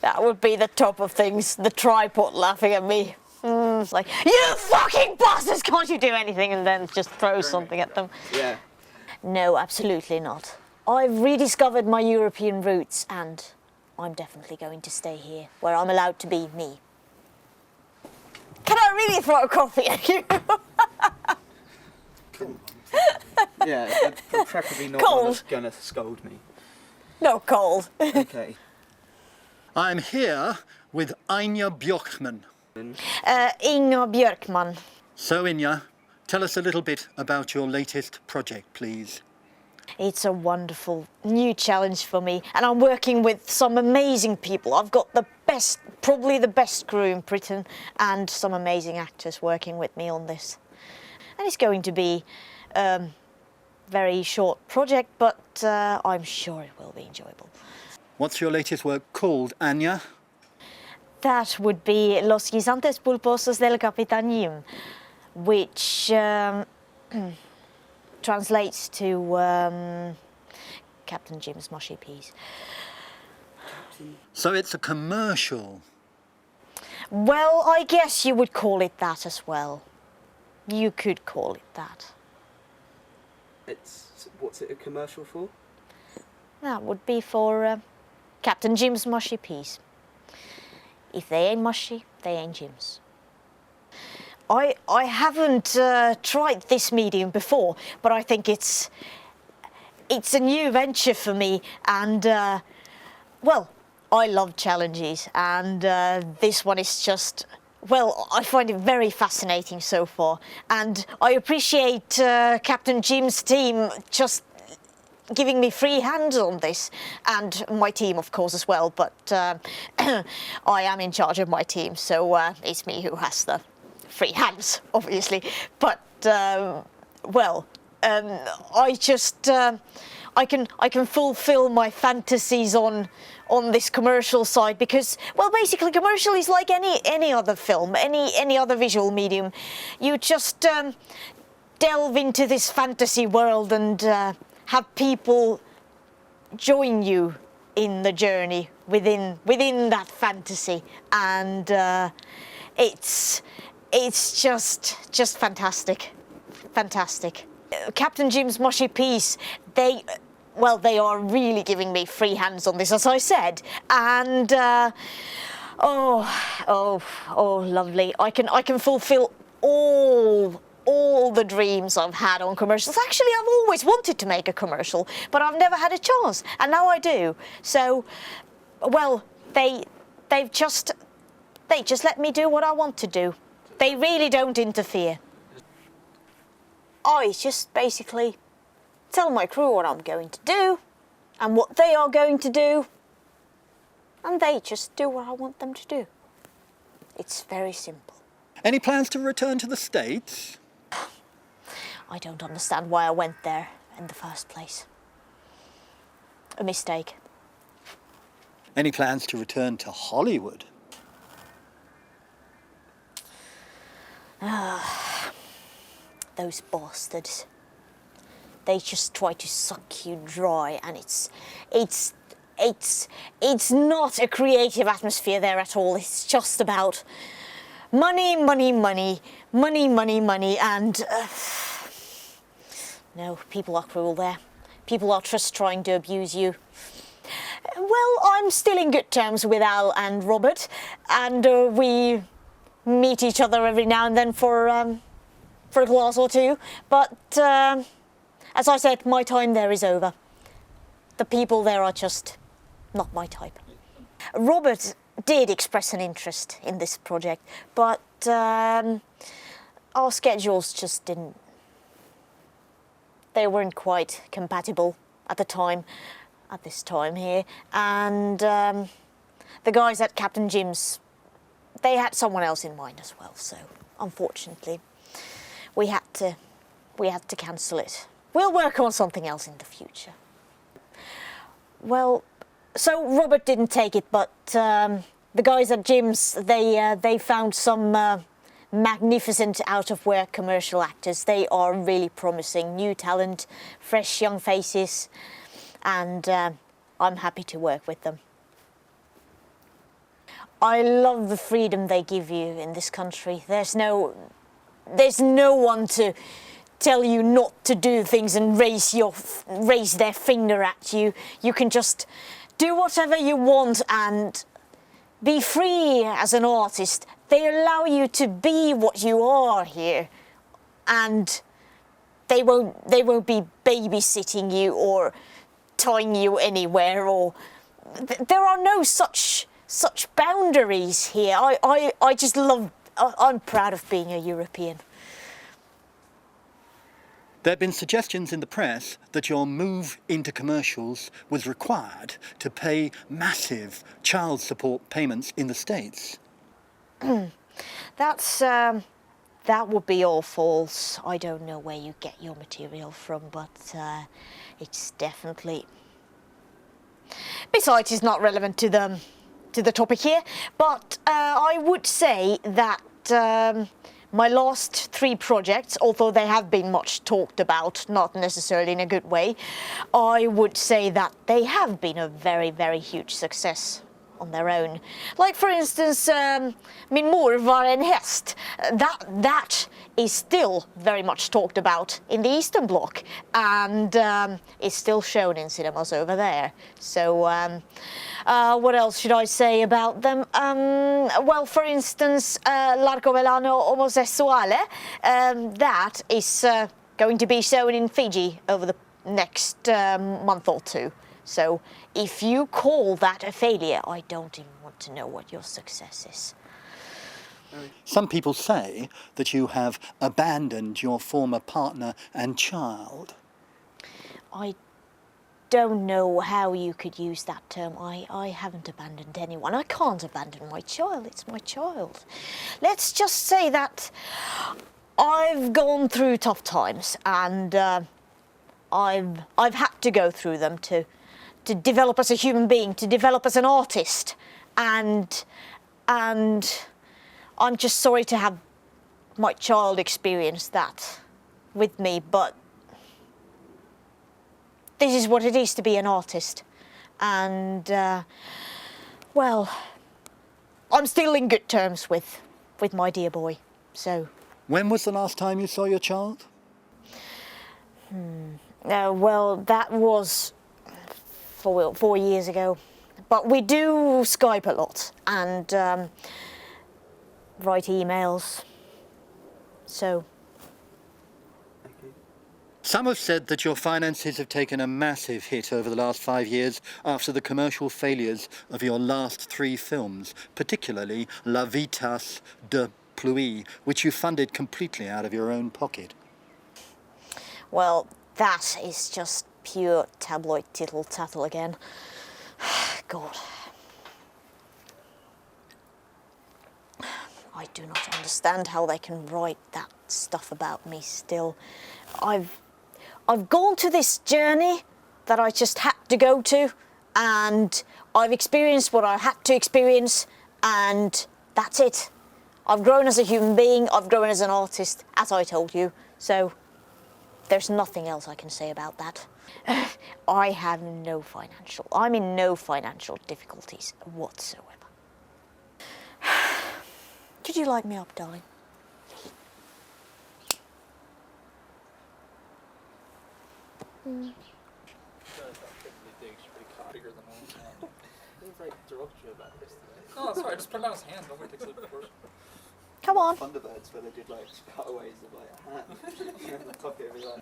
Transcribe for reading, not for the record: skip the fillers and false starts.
That would be the top of things. The tripod laughing at me. It's like, you fucking bastards, can't you do anything? And then just throw something at them. Yeah. No, absolutely not. I've rediscovered my European roots and I'm definitely going to stay here, where I'm allowed to be me. Can I really throw a coffee at you? Come on. Yeah, preferably not one that's gonna scold me. No, cold. Okay. I'm here with Anja Björkman. Inga Björkman. So Anja, tell us a little bit about your latest project, please. It's a wonderful new challenge for me and I'm working with some amazing people. I've got the best, probably the best crew in Britain and some amazing actors working with me on this. And it's going to be a very short project, but I'm sure it will be enjoyable. What's your latest work called, Anja? That would be Los Guisantes Pulposos del Capitán Jim, which translates to Captain Jim's mushy peas. So it's a commercial. Well, I guess you would call it that as well. You could call it that. What's it a commercial for? That would be for Captain Jim's mushy peas. If they ain't mushy, they ain't Jim's. I haven't tried this medium before, but I think it's a new venture for me and well, I love challenges and this one is just, well, I find it very fascinating so far and I appreciate Captain Jim's team just giving me free hands on this and my team of course as well, but I am in charge of my team, so it's me who has the free hands obviously, but well, I just I can fulfill my fantasies on this commercial side because, well, basically commercial is like any other film, any other visual medium. You just delve into this fantasy world and have people join you in the journey within that fantasy, and it's just fantastic. Captain Jim's mushy peas, they are really giving me free hands on this, as I said, and oh, lovely. I can fulfill all the dreams I've had on commercials. Actually, I've always wanted to make a commercial, but I've never had a chance, and now I do. So, well, they just let me do what I want to do. They really don't interfere. I just basically tell my crew what I'm going to do and what they are going to do, and they just do what I want them to do. It's very simple. Any plans to return to the States? I don't understand why I went there in the first place. A mistake. Any plans to return to Hollywood? Those bastards. They just try to suck you dry, and it's not a creative atmosphere there at all. It's just about money, and no, people are cruel there. People are just trying to abuse you. Well, I'm still in good terms with Al and Robert, and we meet each other every now and then for a glass or two, but as I said, my time there is over. The people there are just not my type. Robert did express an interest in this project, but our schedules just didn't. They weren't quite compatible at this time here, and the guys at Captain Jim's, they had someone else in mind as well, so unfortunately we had to cancel it. We'll work on something else in the future. Well, so Robert didn't take it, but the guys at Jim's, they found some magnificent out-of-work commercial actors. They are really promising, new talent, fresh young faces, and I'm happy to work with them. I love the freedom they give you in this country. There's no one to tell you not to do things and raise their finger at you. You can just do whatever you want and be free as an artist. They allow you to be what you are here, and they won't be babysitting you or tying you anywhere, or there are no such boundaries here. I just love. I'm proud of being a European. There have been suggestions in the press that your move into commercials was required to pay massive child support payments in the States. That would be all false. I don't know where you get your material from, but it's definitely... Besides, it's not relevant to the topic here, but I would say that my last 3 projects, although they have been much talked about, not necessarily in a good way, I would say that they have been a very, very huge success on their own. Like, for instance, Min mor var en häst. That is still very much talked about in the Eastern Bloc, and it's still shown in cinemas over there. So what else should I say about them? Well, for instance, L'arco velano omosessuale, that is going to be shown in Fiji over the next month or 2. So if you call that a failure, I don't even want to know what your success is. Some people say that you have abandoned your former partner and child. I don't know how you could use that term. I haven't abandoned anyone. I can't abandon my child. It's my child. Let's just say that I've gone through tough times, and I've had to go through them to develop as a human being, to develop as an artist, and I'm just sorry to have my child experience that with me, but this is what it is to be an artist, and well, I'm still in good terms with my dear boy. So. When was the last time you saw your child? Well, that was 4 years ago, but we do Skype a lot and write emails, so. Some have said that your finances have taken a massive hit over the last 5 years after the commercial failures of your last 3 films, particularly La Vitesse de Pluie, which you funded completely out of your own pocket. Well, that is just pure tabloid tittle-tattle again. God. I do not understand how they can write that stuff about me still. I've gone to this journey that I just had to go to, and I've experienced what I had to experience, and that's it. I've grown as a human being, I've grown as an artist, as I told you, so there's nothing else I can say about that. I'm in no financial difficulties whatsoever. Could you light me up, darling? Oh, sorry, just put it on his hand. Nobody takes it first. Come on. Thunderbirds where they did like cutaways of like a hand. The top of his eye.